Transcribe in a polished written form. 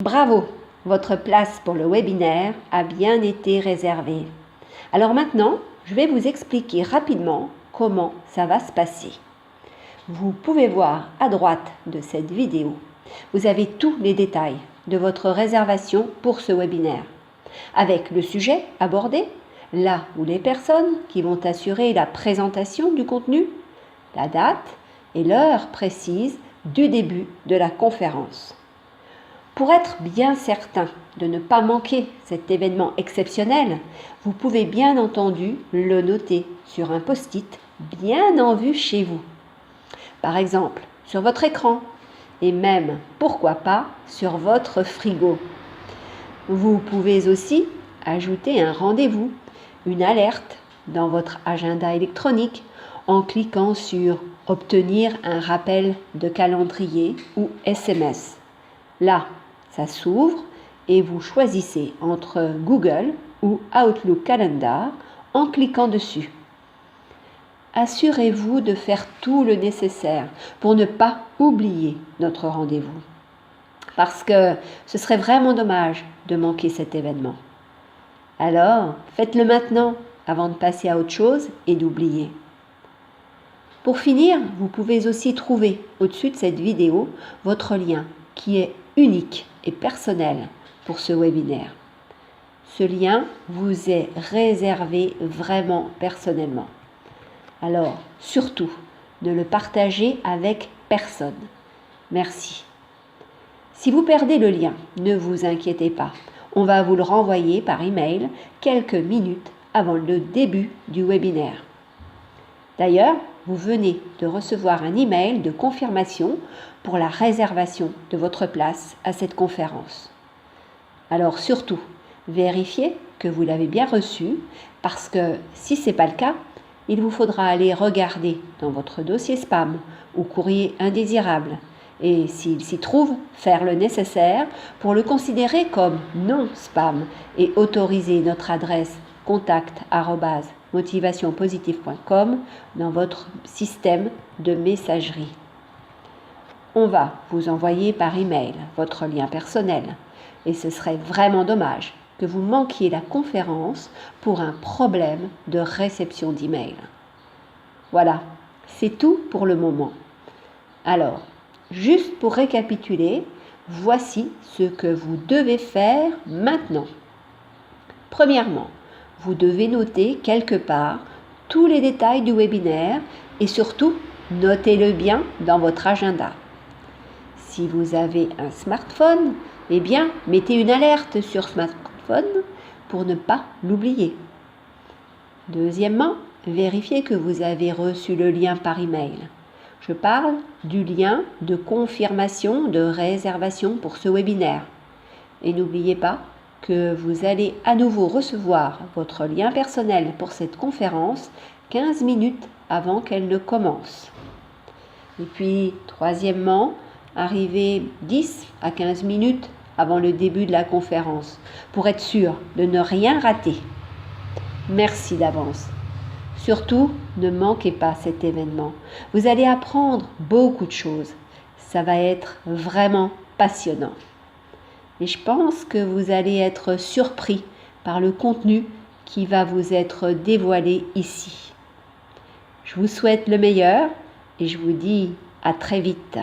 Bravo, votre place pour le webinaire a bien été réservée. Alors maintenant, je vais vous expliquer rapidement comment ça va se passer. Vous pouvez voir à droite de cette vidéo, vous avez tous les détails de votre réservation pour ce webinaire, avec le sujet abordé, là où les personnes qui vont assurer la présentation du contenu, la date et l'heure précise du début de la conférence. Pour être bien certain de ne pas manquer cet événement exceptionnel, vous pouvez bien entendu le noter sur un post-it bien en vue chez vous. Par exemple, sur votre écran et même, pourquoi pas, sur votre frigo. Vous pouvez aussi ajouter un rendez-vous, une alerte dans votre agenda électronique en cliquant sur « Obtenir un rappel de calendrier » ou « SMS ». Là, ça s'ouvre et vous choisissez entre Google ou Outlook Calendar en cliquant dessus. Assurez-vous de faire tout le nécessaire pour ne pas oublier notre rendez-vous. Parce que ce serait vraiment dommage de manquer cet événement. Alors, faites-le maintenant avant de passer à autre chose et d'oublier. Pour finir, vous pouvez aussi trouver au-dessus de cette vidéo votre lien qui est unique et personnel pour ce webinaire. Ce lien vous est réservé vraiment personnellement. Alors, surtout, ne le partagez avec personne. Merci. Si vous perdez le lien, ne vous inquiétez pas. On va vous le renvoyer par email quelques minutes avant le début du webinaire. D'ailleurs, vous venez de recevoir un email de confirmation pour la réservation de votre place à cette conférence. Alors surtout, vérifiez que vous l'avez bien reçu parce que si ce n'est pas le cas, il vous faudra aller regarder dans votre dossier spam ou courrier indésirable et s'il s'y trouve, faire le nécessaire pour le considérer comme non spam et autoriser notre adresse contact@motivationpositive.com dans votre système de messagerie. On va vous envoyer par email votre lien personnel et ce serait vraiment dommage que vous manquiez la conférence pour un problème de réception d'email. Voilà, c'est tout pour le moment. Alors, juste pour récapituler, voici ce que vous devez faire maintenant. Premièrement, vous devez noter quelque part tous les détails du webinaire et surtout, notez-le bien dans votre agenda. Si vous avez un smartphone, eh bien, mettez une alerte sur smartphone pour ne pas l'oublier. Deuxièmement, vérifiez que vous avez reçu le lien par email. Je parle du lien de confirmation de réservation pour ce webinaire. Et n'oubliez pas que vous allez à nouveau recevoir votre lien personnel pour cette conférence 15 minutes avant qu'elle ne commence. Et puis, troisièmement, arrivez 10 à 15 minutes avant le début de la conférence pour être sûr de ne rien rater. Merci d'avance. Surtout, ne manquez pas cet événement. Vous allez apprendre beaucoup de choses. Ça va être vraiment passionnant. Et je pense que vous allez être surpris par le contenu qui va vous être dévoilé ici. Je vous souhaite le meilleur et je vous dis à très vite.